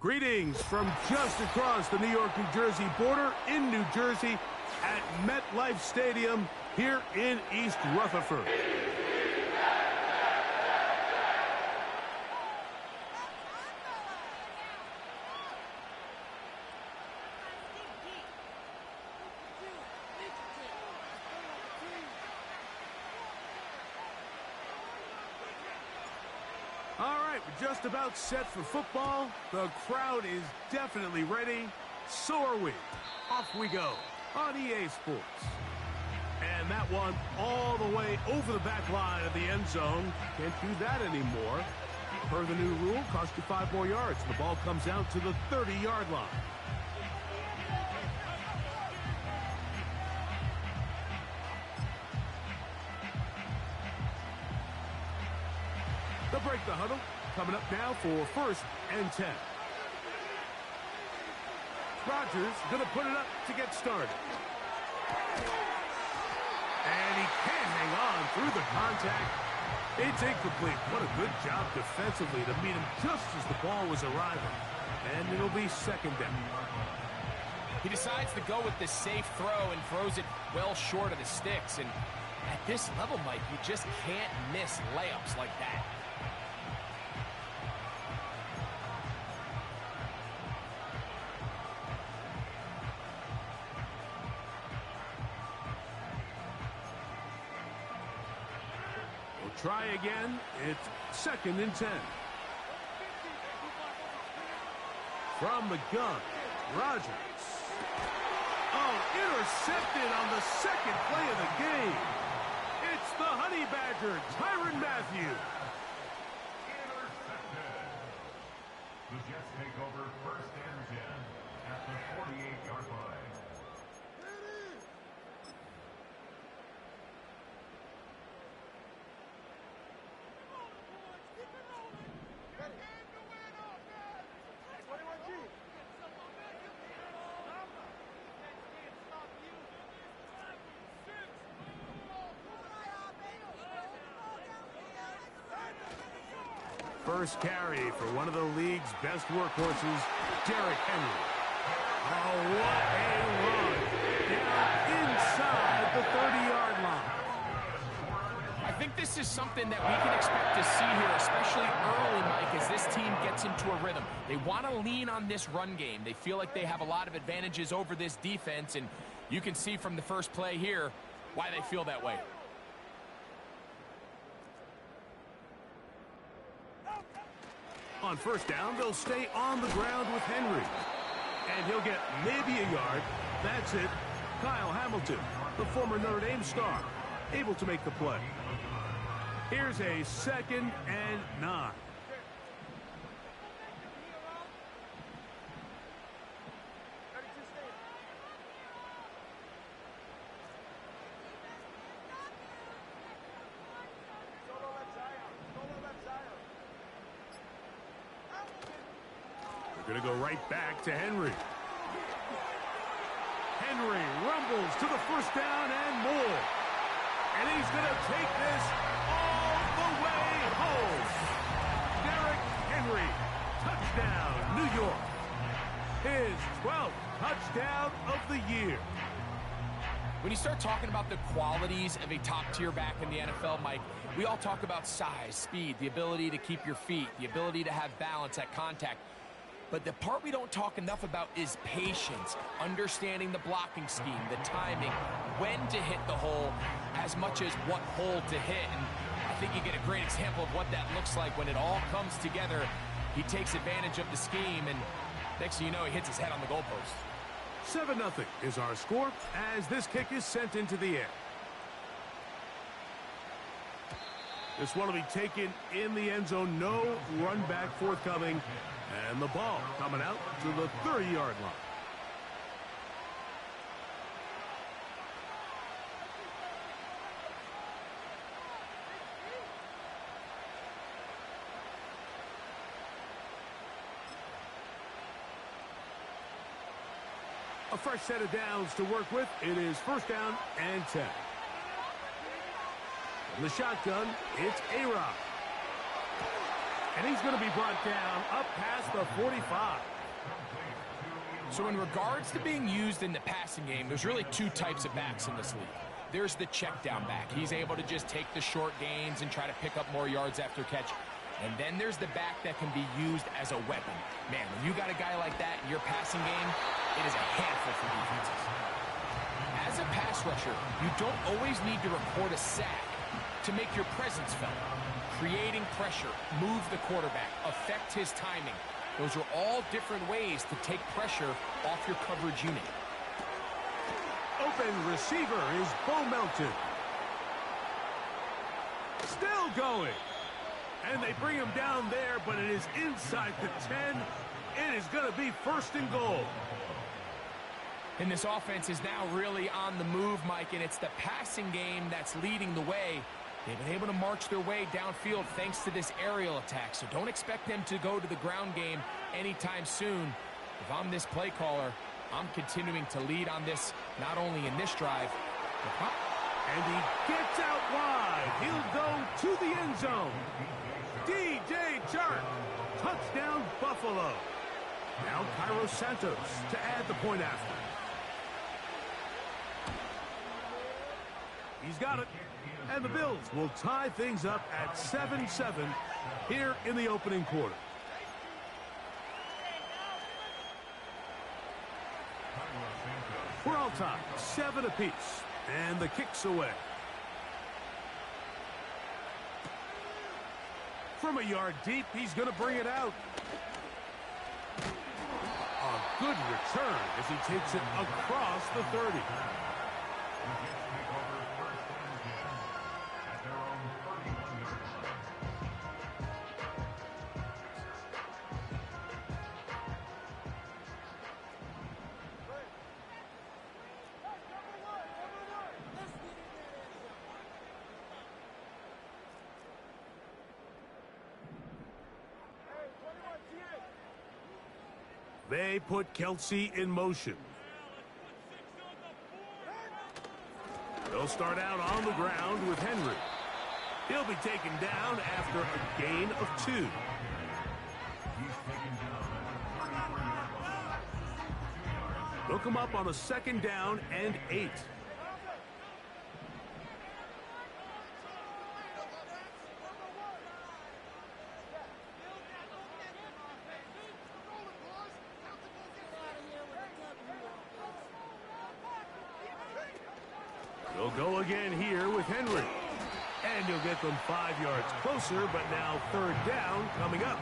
Greetings from just across the New York-New Jersey border in New Jersey at MetLife Stadium here in East Rutherford. All right, we're just about set for football. The crowd is definitely ready. So are we. Off we go on EA Sports. And that one all the way over the back line of the end zone. Can't do that anymore. Per the new rule, cost you 5 more yards. The ball comes out to the 30-yard line. They'll break the huddle. Coming up now for 1st and 10. Rodgers going to put it up to get started. And he can't hang on through the contact. It's incomplete. What a good job defensively to meet him just as the ball was arriving. And it'll be 2nd down. He decides to go with the safe throw and throws it well short of the sticks. And at this level, Mike, you just can't miss layups like that. Try again. It's 2nd and 10. From the gun, Rodgers. Oh, intercepted on the 2nd play of the game. It's the Honey Badger, Tyrann Mathieu. Intercepted. The Jets take over 1st and 10 at the 48-yard line. First carry for one of the league's best workhorses, Derrick Henry. Oh, what a run. Down inside the 30-yard line. I think this is something that we can expect to see here, especially early, Mike, as this team gets into a rhythm. They want to lean on this run game. They feel like they have a lot of advantages over this defense, and you can see from the first play here why they feel that way. On 1st down, they'll stay on the ground with Henry. And he'll get maybe a yard. That's it. Kyle Hamilton, the former Notre Dame star, able to make the play. Here's a 2nd and 9. Going to go right back to Henry. Henry rumbles to the 1st down and more. And he's going to take this all the way home. Derrick Henry, touchdown, New York. His 12th touchdown of the year. When you start talking about the qualities of a top-tier back in the NFL, Mike, we all talk about size, speed, the ability to keep your feet, the ability to have balance at contact. But the part we don't talk enough about is patience, understanding the blocking scheme, the timing, when to hit the hole, as much as what hole to hit. And I think you get a great example of what that looks like when it all comes together. He takes advantage of the scheme, and next thing you know, he hits his head on the goalpost. 7-0 is our score as this kick is sent into the air. This one will be taken in the end zone. No run back forthcoming. And the ball coming out to the 30-yard line. A fresh set of downs to work with. It is 1st down and 10. From the shotgun, it's A-Rod. And he's going to be brought down up past the 45. So in regards to being used in the passing game, there's really two types of backs in this league. There's the check down back. He's able to just take the short gains and try to pick up more yards after catch. And then there's the back that can be used as a weapon. Man, when you got a guy like that in your passing game, it is a handful for defenses. As a pass rusher, you don't always need to record a sack to make your presence felt. Creating pressure, move the quarterback, affect his timing. Those are all different ways to take pressure off your coverage unit. Open receiver is Bo Melton. Still going. And they bring him down there, but it is inside the 10. It is going to be 1st and goal. And this offense is now really on the move, Mike, and it's the passing game that's leading the way. They've been able to march their way downfield thanks to this aerial attack, so don't expect them to go to the ground game anytime soon. If I'm this play caller, I'm continuing to lead on this, not only in this drive, but... And he gets out wide. He'll go to the end zone. DJ Chark. Touchdown, Buffalo. Now Cairo Santos to add the point after. He's got it. And the Bills will tie things up at 7-7 here in the opening quarter. We're all tied, 7 apiece. And the kick's away. From a yard deep, he's going to bring it out. A good return as he takes it across the 30. They put Kelsey in motion. They'll start out on the ground with Henry. He'll be taken down after a gain of 2. They'll come up on a 2nd down and 8. They'll go again here with Henry. And you'll get them 5 yards closer, but now 3rd down coming up.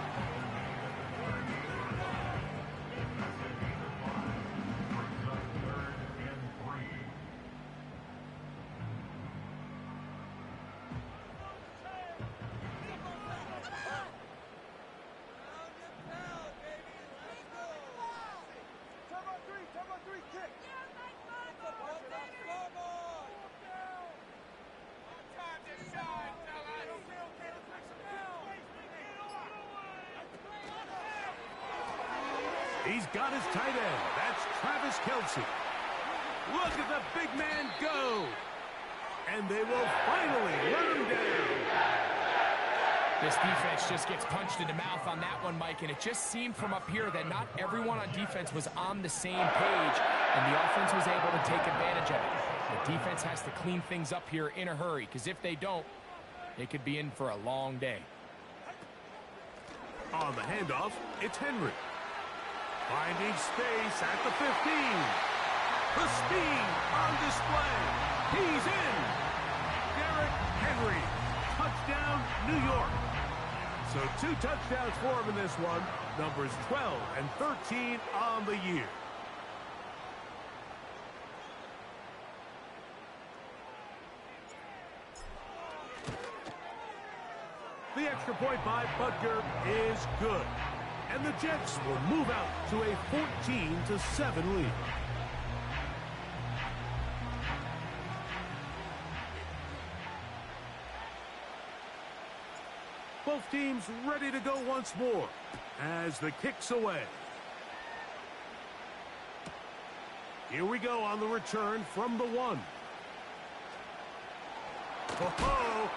He's got his tight end. That's Travis Kelsey. Look at the big man go. And they will finally run him down. This defense just gets punched in the mouth on that one, Mike, and it just seemed from up here that not everyone on defense was on the same page, and the offense was able to take advantage of it. The defense has to clean things up here in a hurry, because if they don't, they could be in for a long day. On the handoff, it's Henry. Finding space at the 15. The speed on display. He's in. Derrick Henry. Touchdown, New York. So 2 touchdowns for him in this one. Numbers 12 and 13 on the year. The extra point by Butker is good. And the Jets will move out to a 14-7 lead. Both teams ready to go once more as the kick's away. Here we go on the return from the 1. Ho-ho!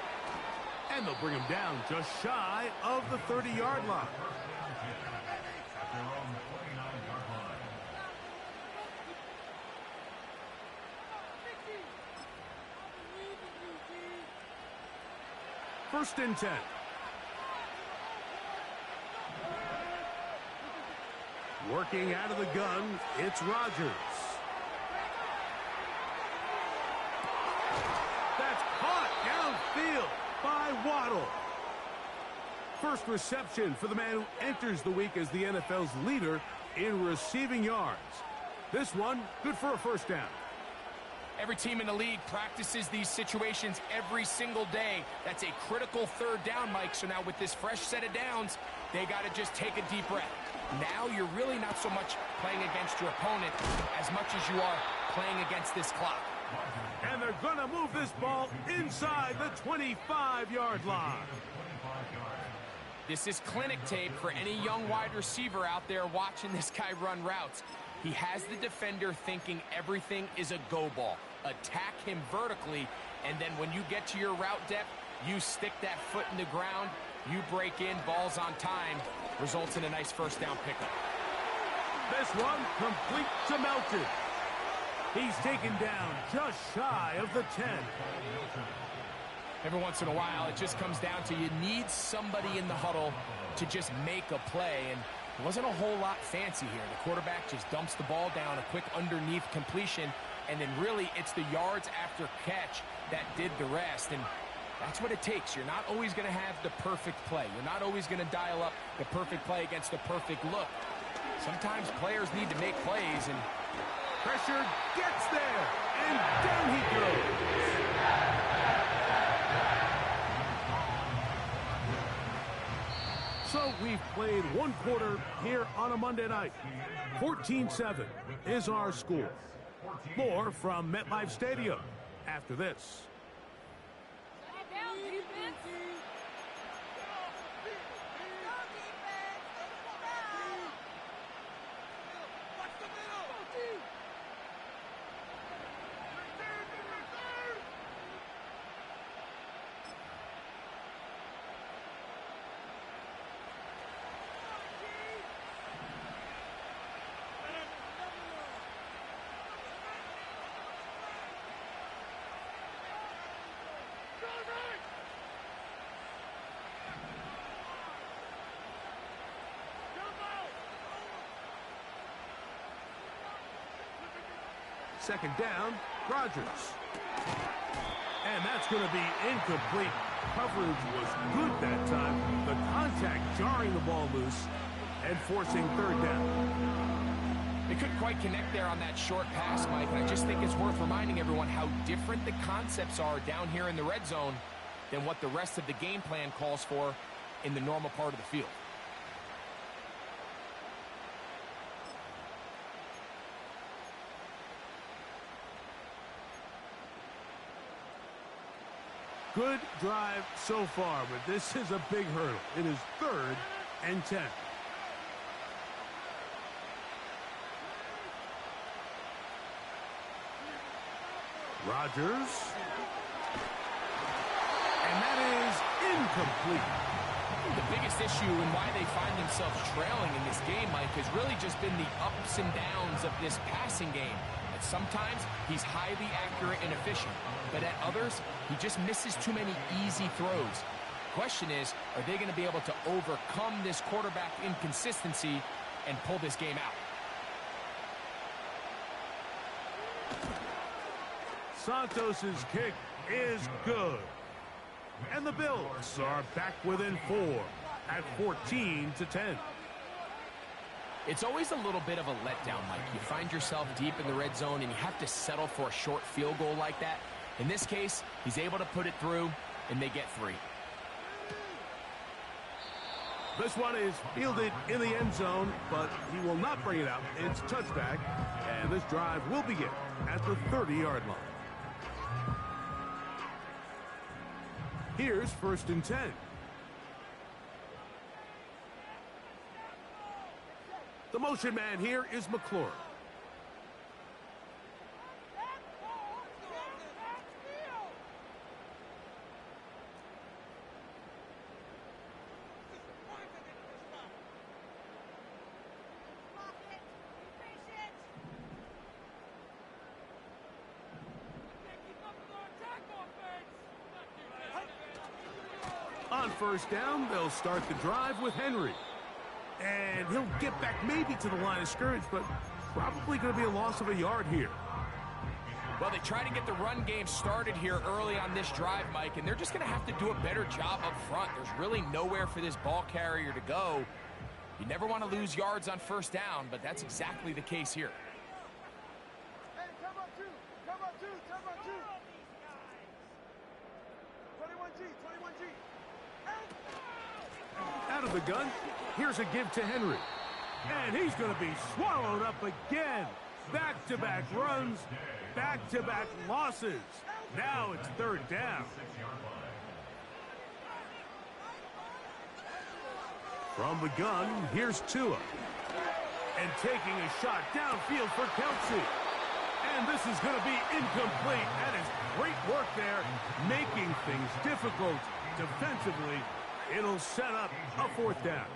And they'll bring him down just shy of the 30-yard line. first and 10. Working out of the gun, it's Rodgers. That's caught downfield by Waddle. First reception for the man who enters the week as the NFL's leader in receiving yards. This one, good for a first down. Every team in the league practices these situations every single day. That's a critical third down, Mike. So now with this fresh set of downs, they got to just take a deep breath. Now you're really not so much playing against your opponent as much as you are playing against this clock. And they're going to move this ball inside the 25-yard line. This is clinic tape for any young wide receiver out there watching this guy run routes. He has the defender thinking everything is a go ball. Attack him vertically, and then when you get to your route depth, you stick that foot in the ground, you break in, balls on time, results in a nice first down pickup. This one complete to Melton. He's taken down just shy of the 10. Every once in a while, it just comes down to you need somebody in the huddle to just make a play, and it wasn't a whole lot fancy here. The quarterback just dumps the ball down, a quick underneath completion, and then really it's the yards after catch that did the rest, and that's what it takes. You're not always going to have the perfect play. You're not always going to dial up the perfect play against the perfect look. Sometimes players need to make plays, and pressure gets there, and down he goes. So we've played one quarter here on a Monday night. 14-7 is our score. More from MetLife Stadium after this. Second down, Rodgers. And that's going to be incomplete. Coverage was good that time. The contact jarring the ball loose and forcing third down. They couldn't quite connect there on that short pass, Mike, and I just think it's worth reminding everyone how different the concepts are down here in the red zone than what the rest of the game plan calls for in the normal part of the field. Good drive so far, but this is a big hurdle. It is 3rd and 10. Rodgers. And that is incomplete. The biggest issue and why they find themselves trailing in this game, Mike, has really just been the ups and downs of this passing game. And sometimes he's highly accurate and efficient, but at others, he just misses too many easy throws. Question is, are they going to be able to overcome this quarterback inconsistency and pull this game out? Santos's kick is good. And the Bills are back within 4 at 14-10. It's always a little bit of a letdown, Mike. You find yourself deep in the red zone and you have to settle for a short field goal like that. In this case, he's able to put it through, and they get 3. This one is fielded in the end zone, but he will not bring it out. It's touchback, and this drive will begin at the 30-yard line. Here's 1st and 10. The motion man here is McClure. On first down, they'll start the drive with Henry. And he'll get back maybe to the line of scrimmage, but probably going to be a loss of a yard here. Well, they try to get the run game started here early on this drive, Mike, and they're just going to have to do a better job up front. There's really nowhere for this ball carrier to go. You never want to lose yards on first down, but that's exactly the case here. Hey, come up two. 21G. Out of the gun, here's a give to Henry. And he's going to be swallowed up again. Back-to-back runs, back-to-back losses. Now it's third down. From the gun, here's Tua. And taking a shot downfield for Kelsey. And this is going to be incomplete. That is great work there, making things difficult defensively. It'll set up a fourth down.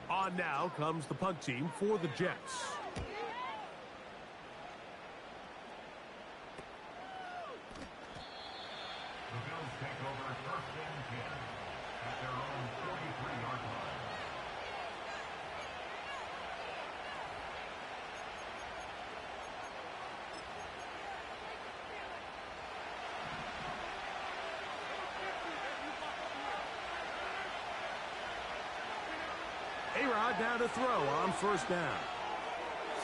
On now comes the punt team for the Jets. The Bills take over first and 10 at their own 43-yard line. A-Rod now to throw on first down.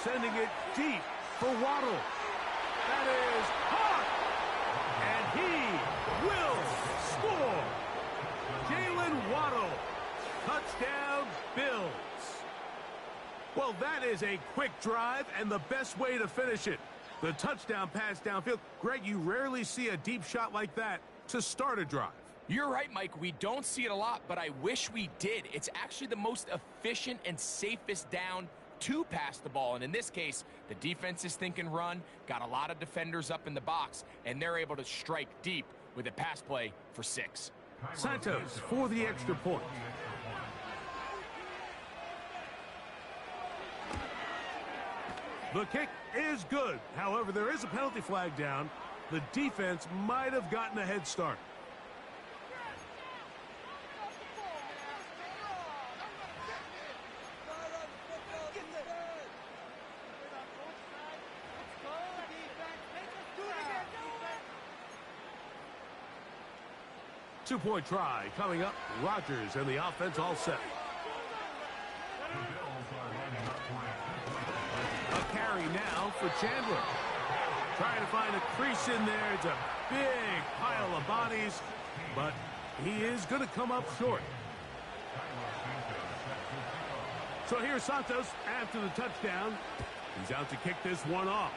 Sending it deep for Waddle. That is caught. And he will score. Jalen Waddle. Touchdown, Bills. Well, that is a quick drive and the best way to finish it. The touchdown pass downfield. Greg, you rarely see a deep shot like that to start a drive. You're right, Mike. We don't see it a lot, but I wish we did. It's actually the most efficient and safest down to pass the ball. And in this case, the defense is thinking run, got a lot of defenders up in the box, and they're able to strike deep with a pass play for 6. Santos for the extra point. The kick is good. However, there is a penalty flag down. The defense might have gotten a head start. Two-point try coming up. Rodgers and the offense all set. A carry now for Chandler. Trying to find a crease in there. It's a big pile of bodies, but he is going to come up short. So here's Santos after the touchdown. He's out to kick this one off.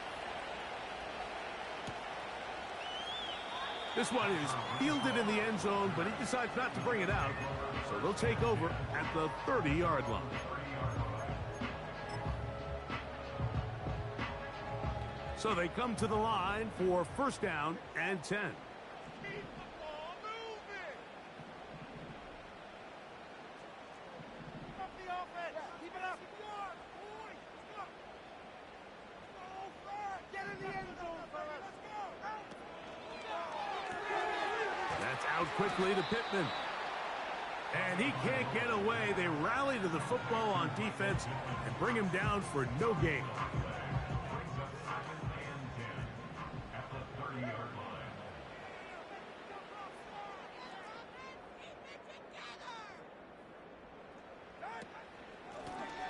This one is fielded in the end zone, but he decides not to bring it out. So they'll take over at the 30-yard line. So they come to the line for first down and 10. Out quickly to Pittman. And he can't get away. They rally to the football on defense and bring him down for no gain.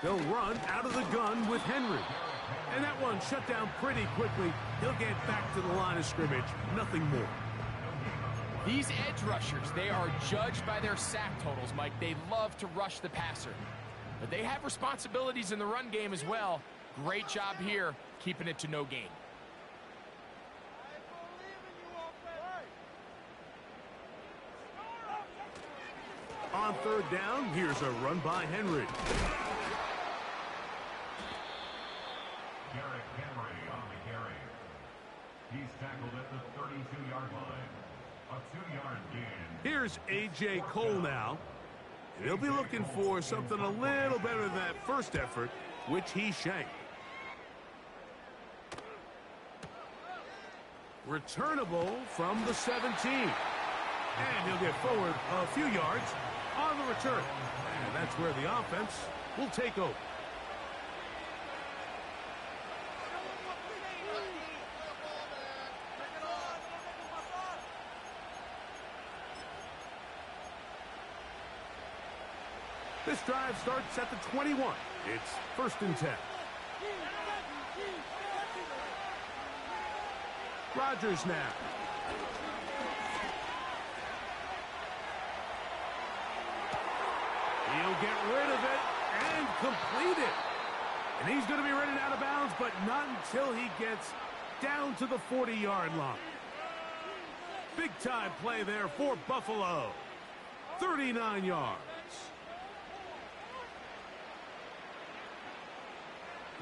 They'll run out of the gun with Henry. And that one shut down pretty quickly. He'll get back to the line of scrimmage. Nothing more. These edge rushers, they are judged by their sack totals, Mike. They love to rush the passer. But they have responsibilities in the run game as well. Great job here, keeping it to no gain. On third down, here's a run by Henry. Derrick Henry on the carry. He's tackled at the 32-yard line. A 2-yard gain. Here's A.J. Cole now. And he'll be looking for something a little better than that first effort, which he shanked. Returnable from the 17. And he'll get forward a few yards on the return. And that's where the offense will take over. This drive starts at the 21. It's 1st and 10. Rodgers now. He'll get rid of it and complete it. And he's going to be running out of bounds, but not until he gets down to the 40-yard line. Big-time play there for Buffalo. 39 yards.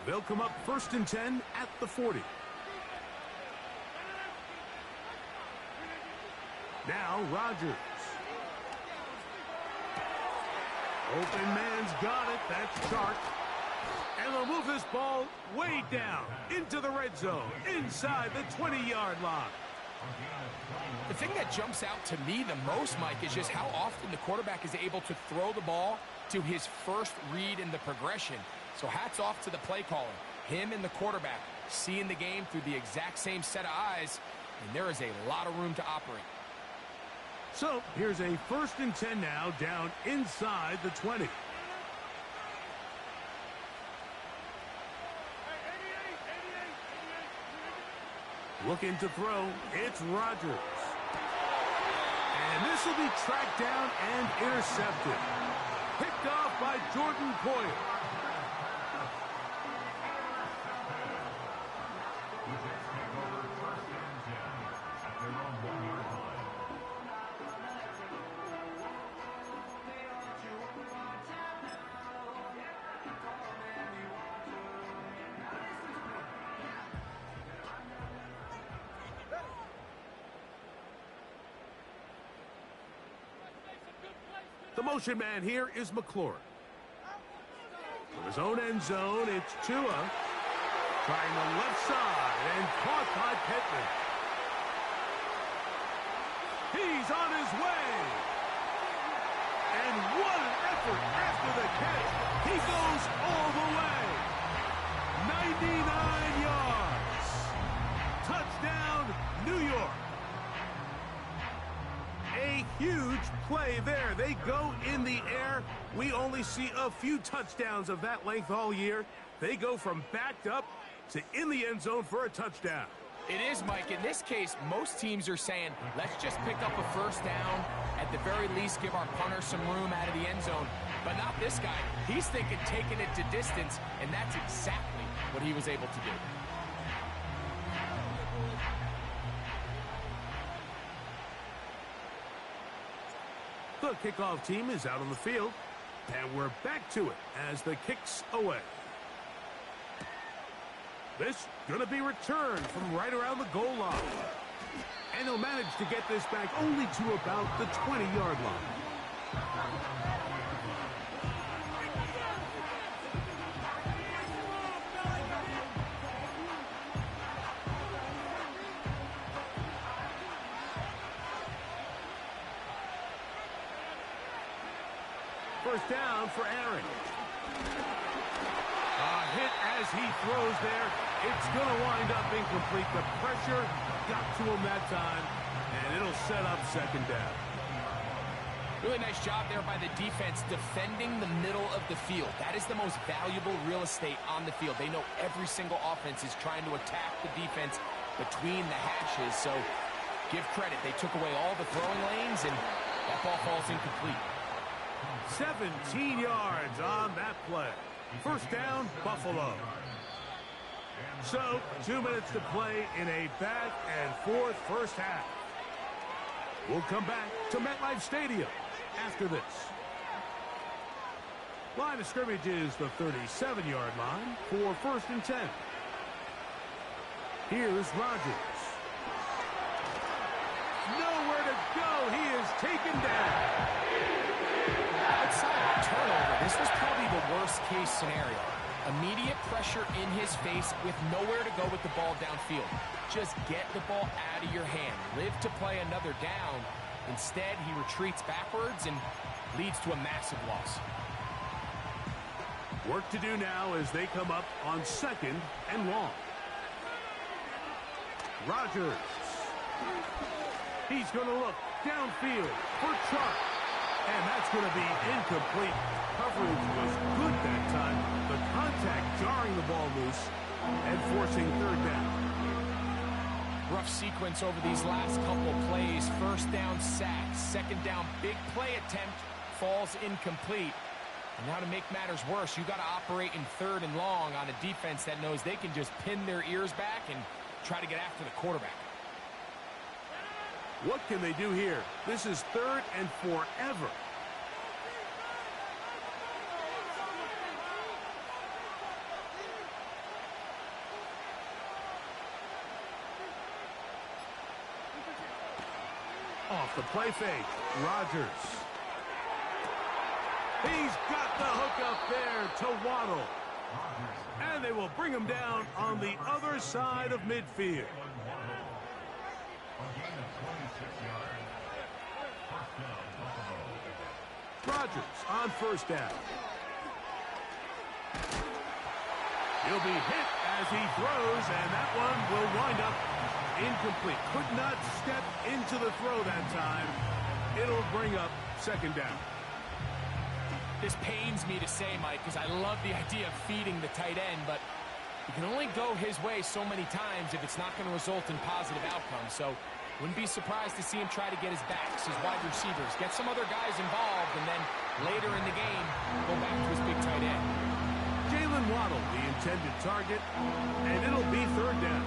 They'll come up 1st and 10 at the 40. Now Rodgers. Open man's got it. That's Shark. And they'll move this ball way down into the red zone, inside the 20-yard line. The thing that jumps out to me the most, Mike, is just how often the quarterback is able to throw the ball to his first read in the progression. So hats off to the play caller. Him and the quarterback seeing the game through the exact same set of eyes, and there is a lot of room to operate. So here's a 1st and 10 now, down inside the 20. Looking to throw, it's Rodgers. And this will be tracked down and intercepted. Picked off by Jordan Poyer. The motion man here is McLaurin. From his own end zone, it's Tua. Trying the left side and caught by Pittman. He's on his way. And what an effort after the catch. He goes all the way. 99 yards. Touchdown, New York. A huge play there. They go in the air. We only see a few touchdowns of that length all year. They go from backed up to in the end zone for a touchdown. It is, Mike. In this case, most teams are saying, let's just pick up a first down. At the very least, give our punter some room out of the end zone. But not this guy. He's thinking taking it to distance, and that's exactly what he was able to do. The kickoff team is out on the field, and we're back to it as the kick's away. This gonna be returned from right around the goal line. And he'll manage to get this back only to about the 20-yard line. First down for Aaron. A hit as he throws there. It's going to wind up incomplete. The pressure got to him that time, and it'll set up second down. Really nice job there by the defense defending the middle of the field. That is the most valuable real estate on the field. They know every single offense is trying to attack the defense between the hashes. So give credit. They took away all the throwing lanes, and that ball falls incomplete. 17 yards on that play. First down, Buffalo. So, 2 minutes to play in a back-and-forth first half. We'll come back to MetLife Stadium after this. Line of scrimmage is the 37-yard line for 1st and 10. Here's Rodgers. Nowhere to go. He is taken down. Outside of turnover, this was probably the worst-case scenario. Immediate pressure in his face with nowhere to go with the ball downfield. Just get the ball out of your hand. Live to play another down, Instead, he retreats backwards and leads to a massive loss. Work to do now as they come up on 2nd and long. Rodgers. He's going to look downfield for Chark. And that's going to be incomplete. Coverage was good that time. The contact jarring the ball loose and forcing 3rd down. Rough sequence over these last couple plays. 1st down sack, 2nd down big play attempt, falls incomplete. And now to make matters worse, you got to operate in 3rd and long on a defense that knows they can just pin their ears back and try to get after the quarterback. What can they do here? This is 3rd and forever. Off the play fake, Rodgers. He's got the hook up there to Waddle. And they will bring him down on the other side of midfield. Rodgers on 1st down. He'll be hit as he throws, and that one will wind up incomplete. Could not step into the throw that time. It'll bring up 2nd down. This pains me to say, Mike, because I love the idea of feeding the tight end, but you can only go his way so many times if it's not going to result in positive outcomes. So wouldn't be surprised to see him try to get his backs, his wide receivers, get some other guys involved, and then later in the game, go back to his big tight end. Jalen Waddle, the intended target, and it'll be 3rd down.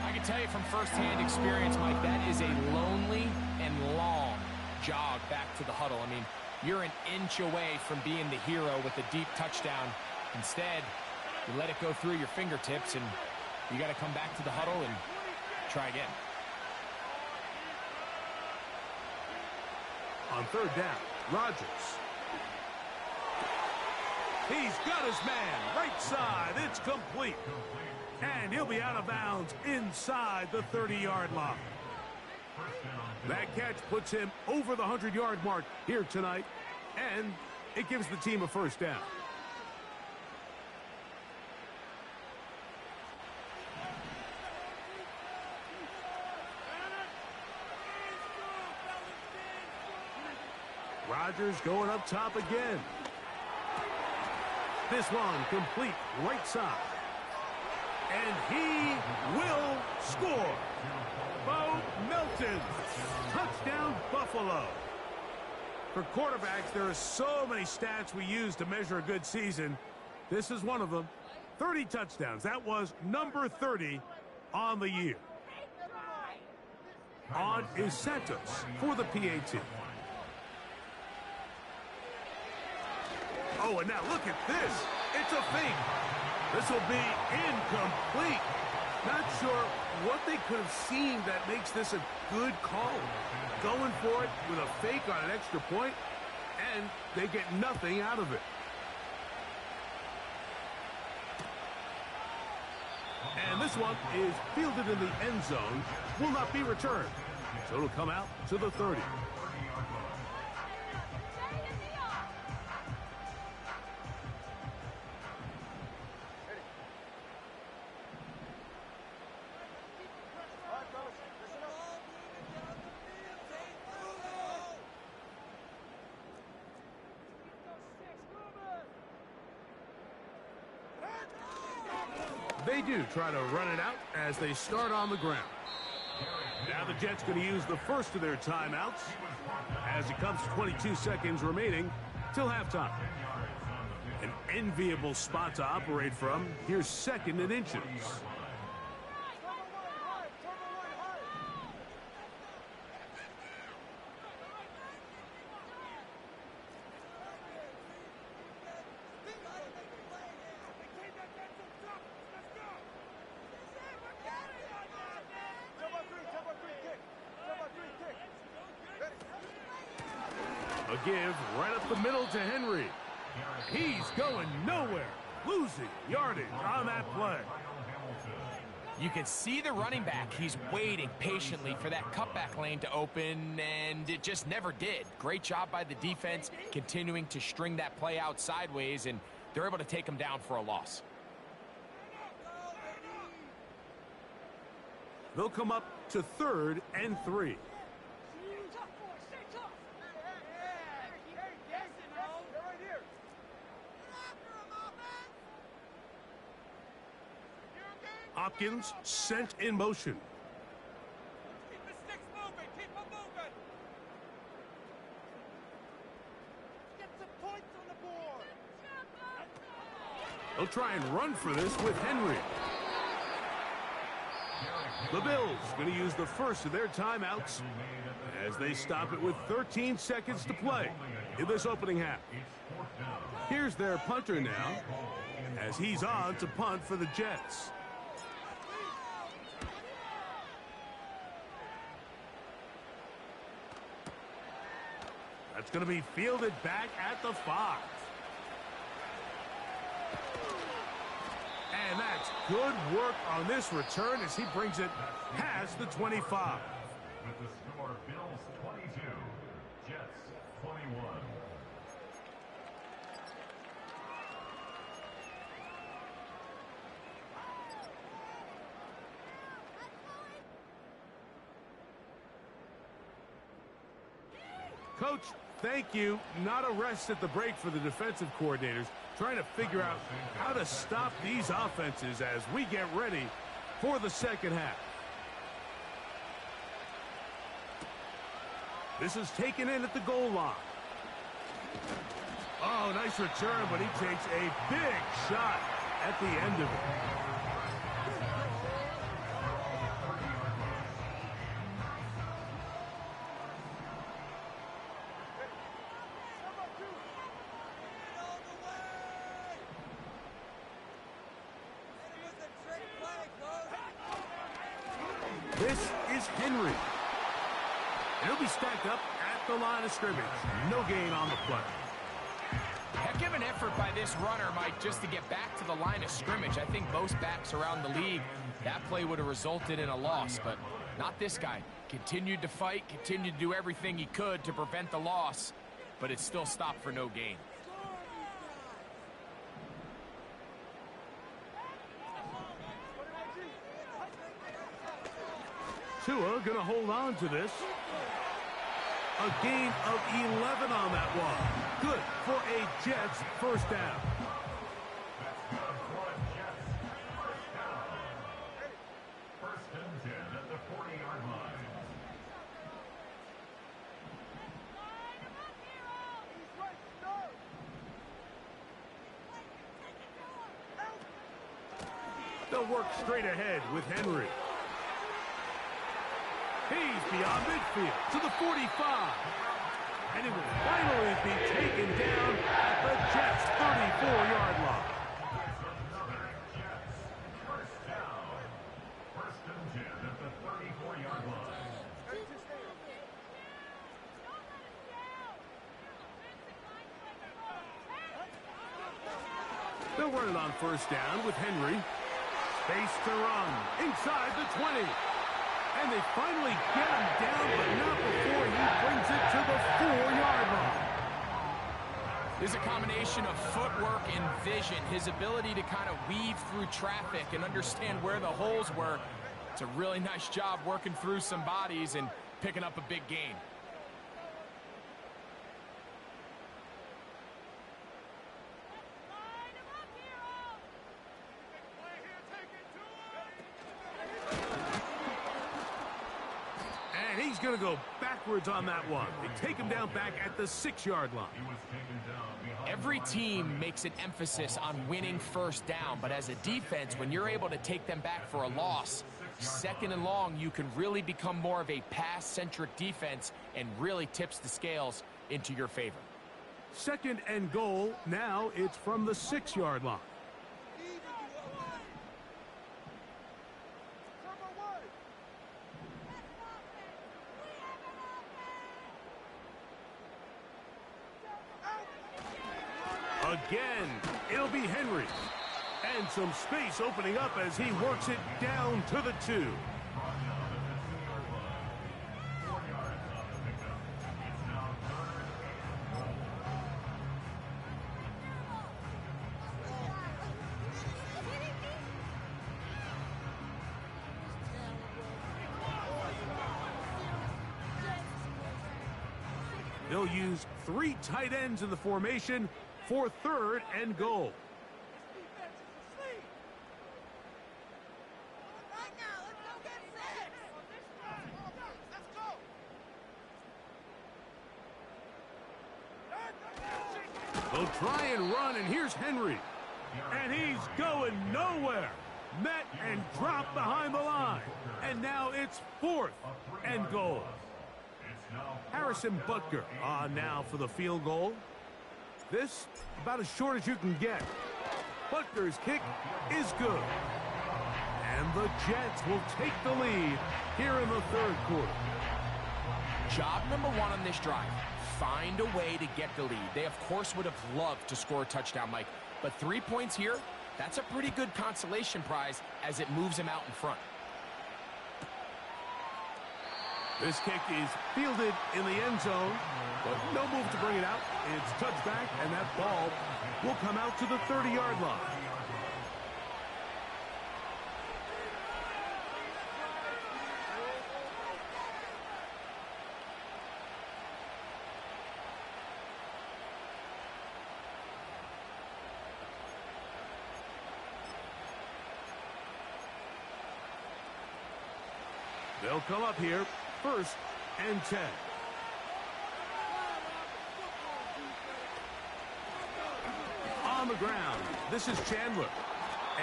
I can tell you from firsthand experience, Mike, that is a lonely and long jog back to the huddle. I mean, you're an inch away from being the hero with a deep touchdown. Instead, you let it go through your fingertips, and you got to come back to the huddle and try again. On 3rd down, Rodgers. He's got his man, right side. It's complete. And he'll be out of bounds inside the 30-yard line. That catch puts him over the 100-yard mark here tonight, and it gives the team a 1st down. Rodgers going up top again. This one complete right side. And he will score. Bo Melton. Touchdown, Buffalo. For quarterbacks, there are so many stats we use to measure a good season. This is one of them. 30 touchdowns. That was number 30 on the year. On is Santos for the PAT. Oh, and now look at this. It's a fake. This will be incomplete. Not sure what they could have seen that makes this a good call. Going for it with a fake on an extra point, and they get nothing out of it. And this one is fielded in the end zone, will not be returned. So it'll come out to the 30. They do try to run it out as they start on the ground. Now the Jets going to use the first of their timeouts as it comes to 22 seconds remaining till halftime. An enviable spot to operate from. Here's 2nd and inches. A give right up the middle to Henry. He's going nowhere. Losing yardage on that play. You can see the running back. He's waiting patiently for that cutback lane to open, and it just never did. Great job by the defense, continuing to string that play out sideways, and they're able to take him down for a loss. They'll come up to 3rd and 3. Hopkins sent in motion. Keep the sticks moving. Keep them moving. Get some points on the board. They'll try and run for this with Henry. The Bills going to use the first of their timeouts as they stop it with 13 seconds to play in this opening half. Here's their punter now as he's on to punt for the Jets. That's going to be fielded back at the 5. And that's good work on this return as he brings it past the 25. With the score, Bills 22, Jets 21. Coach, thank you. Not a rest at the break for the defensive coordinators, trying to figure out how to stop these offenses as we get ready for the second half. This is taken in at the goal line. Oh, nice return, but he takes a big shot at the end of it. This is Henry. He'll be stacked up at the line of scrimmage. No gain on the play. Heck of an effort by this runner, Mike, just to get back to the line of scrimmage. I think most backs around the league, that play would have resulted in a loss, but not this guy. Continued to fight, continued to do everything he could to prevent the loss, but it still stopped for no gain. Tua gonna hold on to this. A gain of 11 on that one. Good for a Jets first down. First and 10 at the 40-yard line. They'll work straight ahead with Henry. He's beyond midfield to the 45. And he will finally be taken down at the Jets' 34-yard line. Another Jets first down. First and 10 at the 34-yard line. They'll run it on first down with Henry. Space to run inside the 20. And they finally get him down, but not before he brings it to the 4-yard line. There's a combination of footwork and vision, his ability to kind of weave through traffic and understand where the holes were. It's a really nice job working through some bodies and picking up a big gain. He's going to go backwards on that one. They take him down back at the 6-yard line. Every team makes an emphasis on winning first down, but as a defense, when you're able to take them back for a loss, second and long, you can really become more of a pass-centric defense and really tips the scales into your favor. Second and goal. Now it's from the 6-yard line. Again, it'll be Henry. And And some space opening up as he works it down to the 2. They'll use 3 tight ends in the formation for 3rd and goal. They'll try and run, and here's Henry. And he's going nowhere. Met and dropped behind the line. And now it's 4th and goal. Harrison Butker on now for the field goal. This about as short as you can get. Butker's kick is good. And the Jets will take the lead here in the 3rd quarter. Job number 1 on this drive. Find a way to get the lead. They, of course, would have loved to score a touchdown, Mike. But 3 points here, that's a pretty good consolation prize as it moves them out in front. This kick is fielded in the end zone, but no move to bring it out. It's touchback, and that ball will come out to the 30-yard line. They'll come up here, 1st and 10. On the ground, this is Chandler.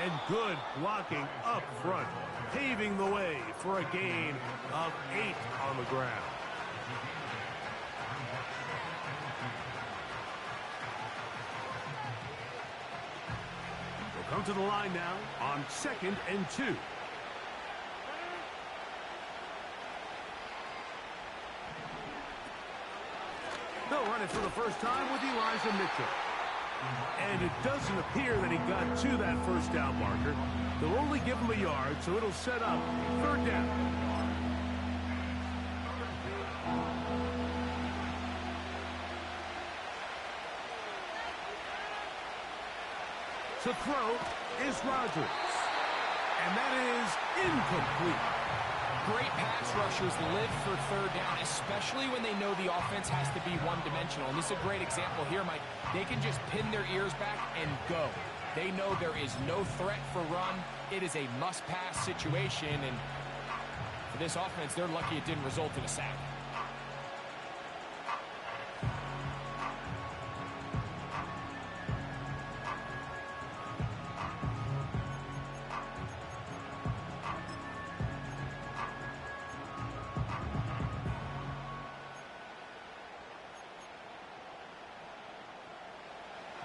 And good blocking up front, paving the way for a gain of 8 on the ground. They'll come to the line now on 2nd and 2. They'll run it for the first time with Elijah Mitchell. And it doesn't appear that he got to that 1st down marker. They'll only give him a yard, so it'll set up 3rd down. To throw is Rodgers. And that is incomplete. Great pass rushers live for 3rd down, especially when they know the offense has to be one-dimensional. And this is a great example here, Mike. They can just pin their ears back and go. They know there is no threat for run. It is a must-pass situation, and for this offense, they're lucky it didn't result in a sack.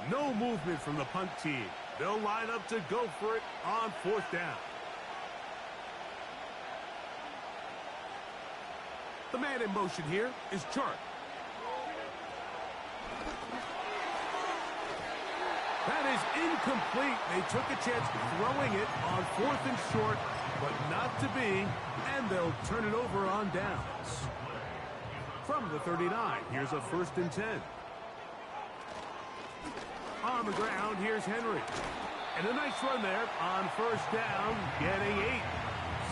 No movement from the punt team. They'll line up to go for it on 4th down. The man in motion here is Chark. That is incomplete. They took a chance throwing it on 4th and short, but not to be, and they'll turn it over on downs. From the 39, here's a 1st and 10. On the ground, here's Henry. And a nice run there on 1st down, getting 8.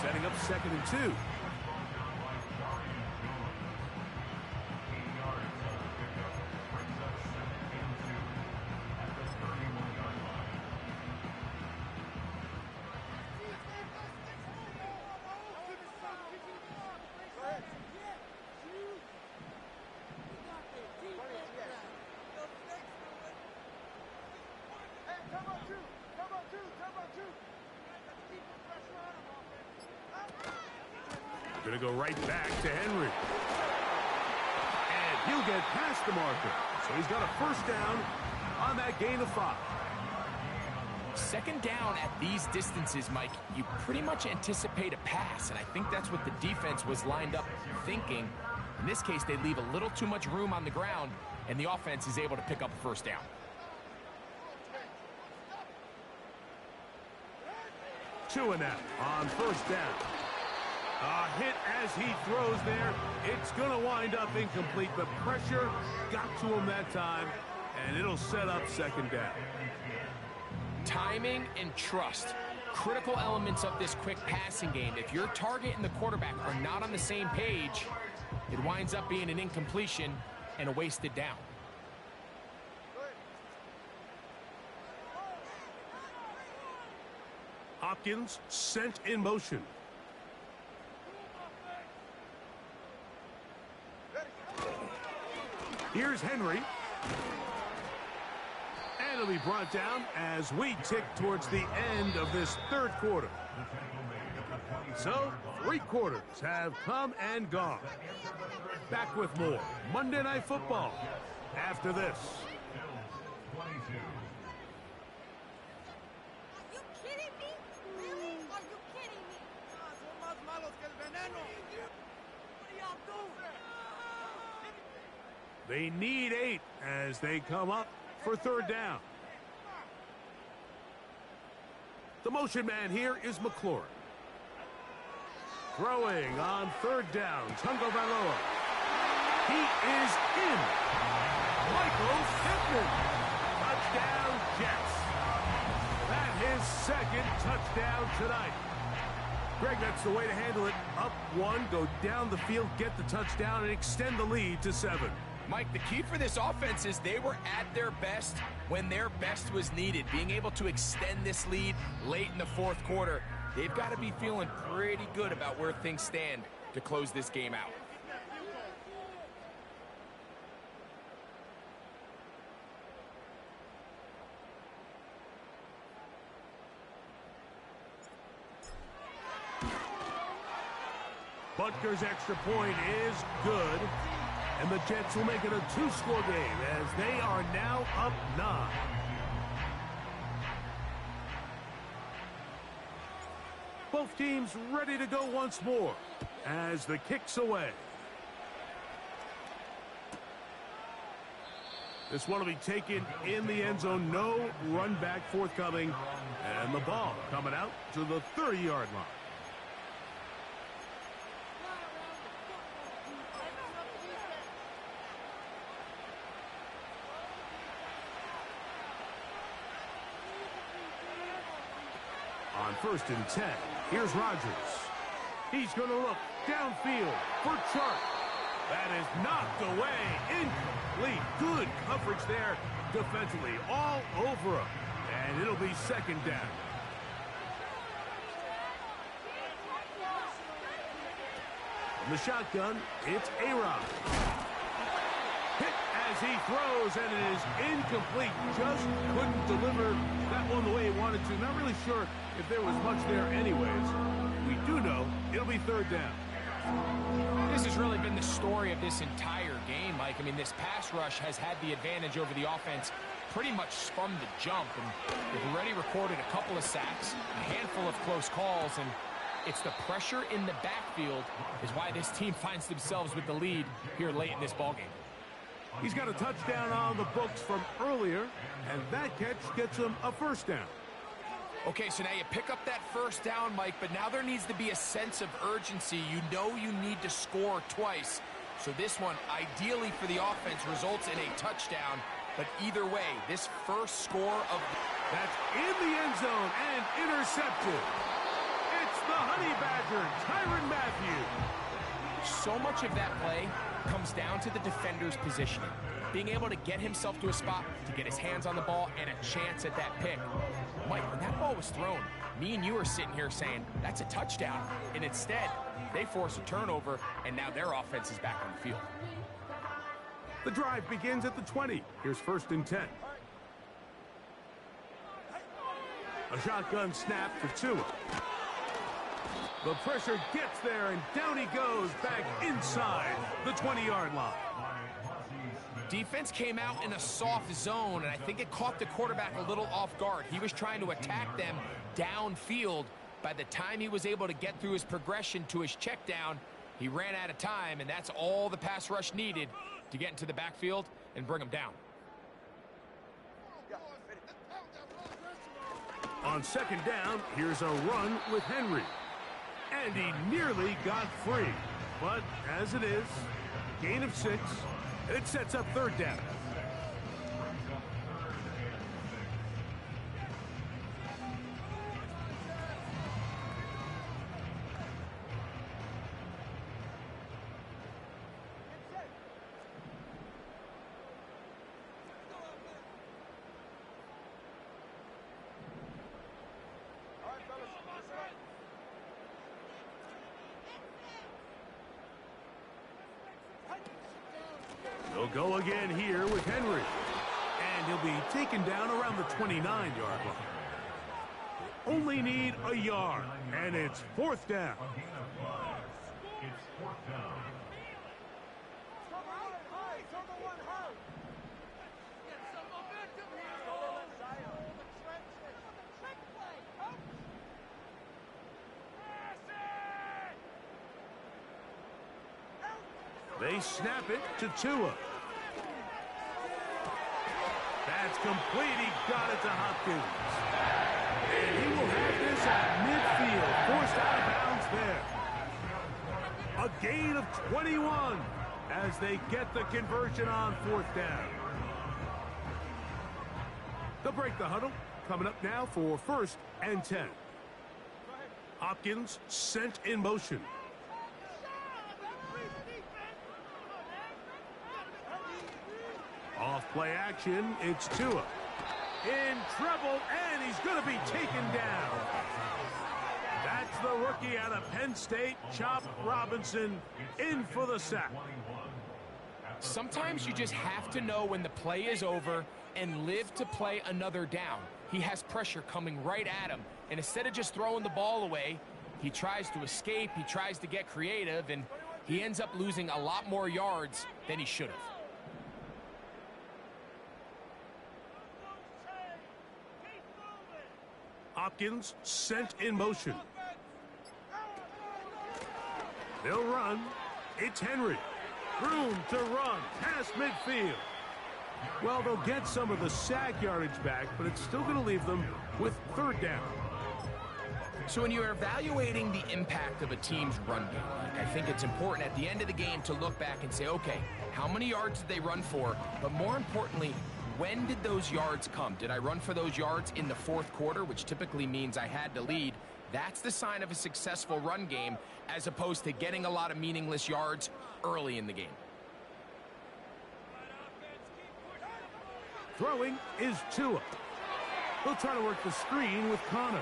Setting up 2nd and 2. Going to go right back to Henry. And he'll get past the marker. So he's got a 1st down on that gain of 5. 2nd down at these distances, Mike, you pretty much anticipate a pass, and I think that's what the defense was lined up thinking. In this case, they leave a little too much room on the ground, and the offense is able to pick up a 1st down. 2 and out on first down. A hit as he throws there. It's going to wind up incomplete, but pressure got to him that time, and it'll set up second down. Timing and trust, critical elements of this quick passing game. If your target and the quarterback are not on the same page, it winds up being an incompletion and a wasted down. Hopkins sent in motion. Here's Henry. And it'll be brought down as we tick towards the end of this third quarter. So, 3 quarters have come and gone. Back with more Monday Night Football after this. Are you kidding me? Really? Are you kidding me? Son más malos que el veneno. What are y'all doing? They need 8 as they come up for third down. The motion man here is McLaurin. Throwing on third down, Tagovailoa. He is in. Michael Pittman. Touchdown, Jets. That his second touchdown tonight. Greg, that's the way to handle it. Up 1, go down the field, get the touchdown, and extend the lead to 7. Mike, the key for this offense is they were at their best when their best was needed. Being able to extend this lead late in the fourth quarter, they've got to be feeling pretty good about where things stand to close this game out. Butker's extra point is good. And the Jets will make it a 2-score game as they are now up 9. Both teams ready to go once more as the kick's away. This one will be taken in the end zone. No run back forthcoming. And the ball coming out to the 30-yard line. On first and 10, here's Rodgers. He's going to look downfield for Chark. That is knocked away, incomplete. Good coverage there defensively, all over him. And it'll be second down. From the shotgun, it's A-Rod. Hit as he throws, and it is incomplete. Just couldn't deliver that one the way he wanted to. Not really sure if there was much there anyways. We do know it'll be third down. This has really been the story of this entire game, Mike. I mean, this pass rush has had the advantage over the offense pretty much from the jump. And they've already recorded a couple of sacks, a handful of close calls, and it's the pressure in the backfield is why this team finds themselves with the lead here late in this ballgame. He's got a touchdown on the books from earlier, and that catch gets him a first down. Okay, so now you pick up that first down, Mike, but now there needs to be a sense of urgency. You know you need to score twice. So this one, ideally for the offense, results in a touchdown. But either way, this first score of... That's in the end zone and intercepted. It's the Honey Badger, Tyrann Mathieu. So much of that play comes down to the defender's positioning. Being able to get himself to a spot, to get his hands on the ball, and a chance at that pick. Mike, when that ball was thrown, me and you are sitting here saying, that's a touchdown. And instead, they force a turnover, and now their offense is back on the field. The drive begins at the 20. Here's first and 10. A shotgun snap for Tua. The pressure gets there, and down he goes back inside the 20-yard line. Defense came out in a soft zone, and I think it caught the quarterback a little off guard. He was trying to attack them downfield. By the time he was able to get through his progression to his check down, he ran out of time, and that's all the pass rush needed to get into the backfield and bring him down. On second down, here's a run with Henry. And he nearly got free. But as it is, gain of 6, and it sets up third down. He'll go again here with Henry. And he'll be taken down around the 29-yard line. Only need a yard, and it's fourth down. It's fourth down. They snap it to Tua. That's complete. He got it to Hopkins. And he will have this at midfield. Forced out of bounds there. A gain of 21 as they get the conversion on fourth down. They'll break the huddle. Coming up now for first and 10. Hopkins sent in motion. Off play action, it's Tua. In trouble, and he's going to be taken down. That's the rookie out of Penn State, Chop Robinson, in for the sack. Sometimes you just have to know when the play is over and live to play another down. He has pressure coming right at him, and instead of just throwing the ball away, he tries to escape, he tries to get creative, and he ends up losing a lot more yards than he should have. Hopkins sent in motion. They'll run. It's Henry. Room to run past midfield. Well, they'll get some of the sack yardage back, but it's still going to leave them with third down. So when you're evaluating the impact of a team's run game, I think it's important at the end of the game to look back and say, okay, how many yards did they run for? But more importantly, when did those yards come? Did I run for those yards in the fourth quarter, which typically means I had to lead? That's the sign of a successful run game, as opposed to getting a lot of meaningless yards early in the game. Throwing is Tua. He'll try to work the screen with Connor.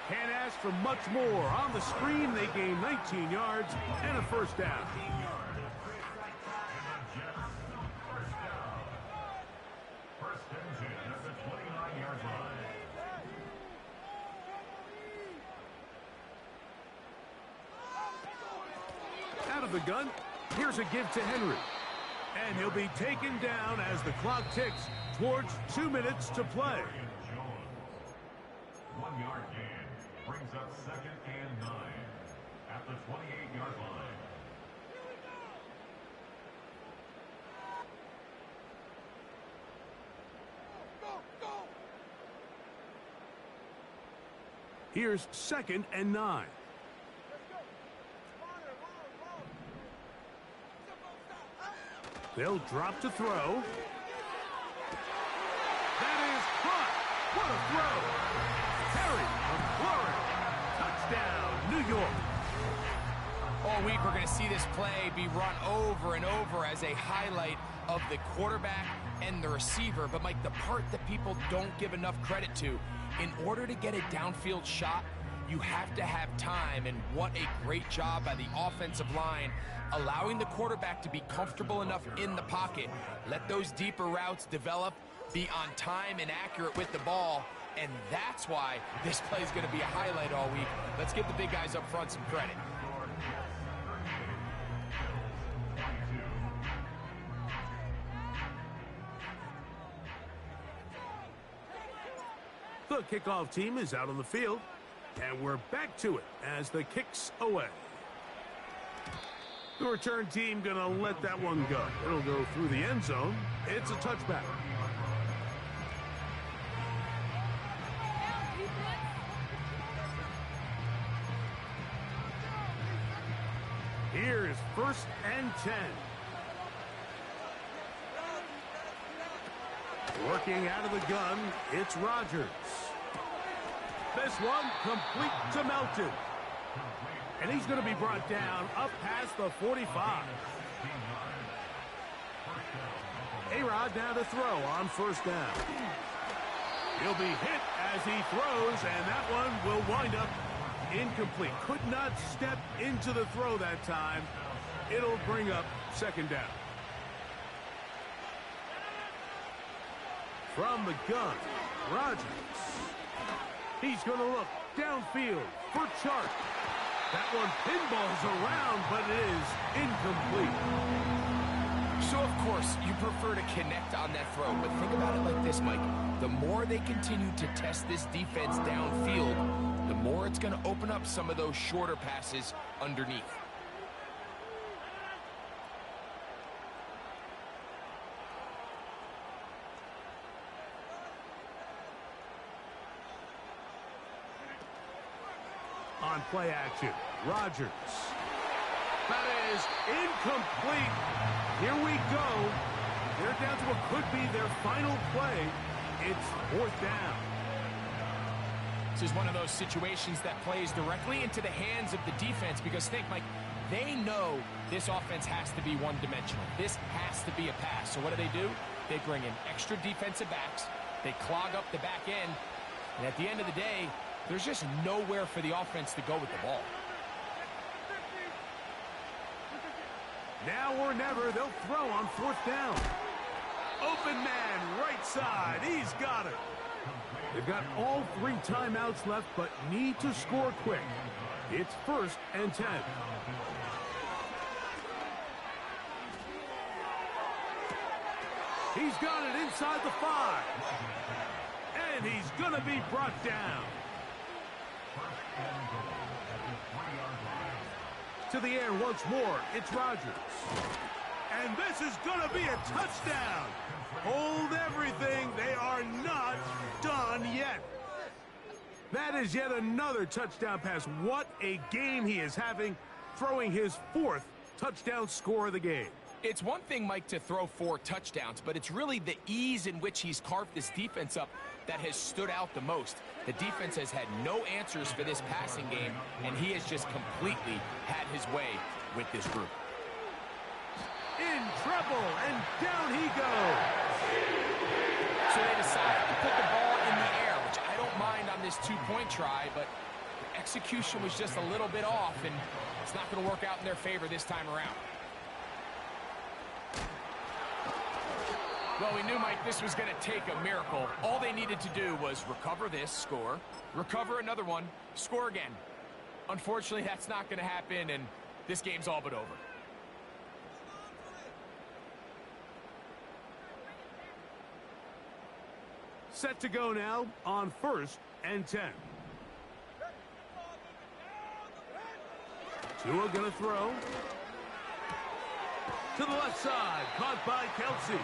Can't ask for much more. On the screen, they gain 19 yards and a first down. Out of the gun, here's a give to Henry. And he'll be taken down as the clock ticks towards 2 minutes to play. 1 yard gain brings up second and 9 at the 28-yard line. Here's second and 9. They'll drop to throw. That is caught. What a throw. Terry McLaurin. Touchdown, New York. All week we're going to see this play be run over and over as a highlight of the quarterback and the receiver. But, Mike, the part that people don't give enough credit to, in order to get a downfield shot, you have to have time, and what a great job by the offensive line, allowing the quarterback to be comfortable enough in the pocket, let those deeper routes develop, be on time and accurate with the ball, and that's why this play is going to be a highlight all week. Let's give the big guys up front some credit. The kickoff team is out on the field, and we're back to it as the kick's away. The return team going to let that one go. It'll go through the end zone. It's a touchback. Here's 1st and 10. Working out of the gun, it's Rodgers. This one complete to Melton. And he's going to be brought down up past the 45. A-Rod now to throw on 1st down. He'll be hit as he throws, and that one will wind up incomplete. Could not step into the throw that time. It'll bring up 2nd down. From the gun, Rodgers. He's going to look downfield for Chark. That one pinballs around, but it is incomplete. So, of course, you prefer to connect on that throw, but think about it like this, Mike. The more they continue to test this defense downfield, the more it's going to open up some of those shorter passes underneath. On play action, Rodgers. That is incomplete. Here we go. They're down to what could be their final play. It's 4th down. This is one of those situations that plays directly into the hands of the defense because think, Mike, they know this offense has to be one-dimensional. This has to be a pass. So what do? They bring in extra defensive backs. They clog up the back end. And at the end of the day, there's just nowhere for the offense to go with the ball. Now or never, they'll throw on 4th down. Open man, right side. He's got it. They've got all 3 timeouts left, but need to score quick. It's 1st and 10. He's got it inside the 5. And he's going to be brought down. To the air once more, it's Rodgers. And this is going to be a touchdown. Hold everything. They are not done yet. That is yet another touchdown pass. What a game he is having, throwing his 4th touchdown score of the game. It's one thing, Mike, to throw 4 touchdowns, but it's really the ease in which he's carved this defense up that has stood out the most. The defense has had no answers for this passing game, and he has just completely had his way with this group. In trouble, and down he goes. So they decided to put the ball in the air, which I don't mind on this 2-point try, but the execution was just a little bit off, and it's not going to work out in their favor this time around. Well, we knew, Mike, this was going to take a miracle. All they needed to do was recover this, score, recover another one, score again. Unfortunately, that's not going to happen, and this game's all but over. Set to go now on 1st and 10. Tua going to throw. To the left side, caught by Kelsey.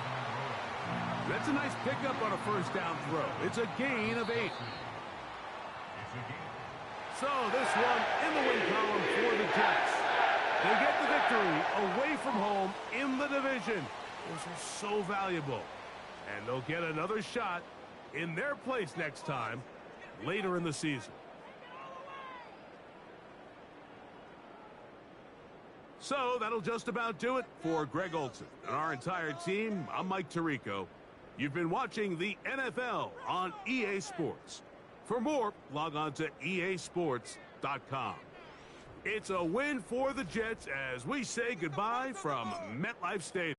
That's a nice pickup on a 1st down throw. It's a gain of 8. So this one in the win column for the Jets. They get the victory away from home in the division. Those are so valuable. And they'll get another shot in their place next time later in the season. So that'll just about do it for Greg Olson and our entire team. I'm Mike Tirico. You've been watching the NFL on EA Sports. For more, log on to easports.com. It's a win for the Jets as we say goodbye from MetLife Stadium.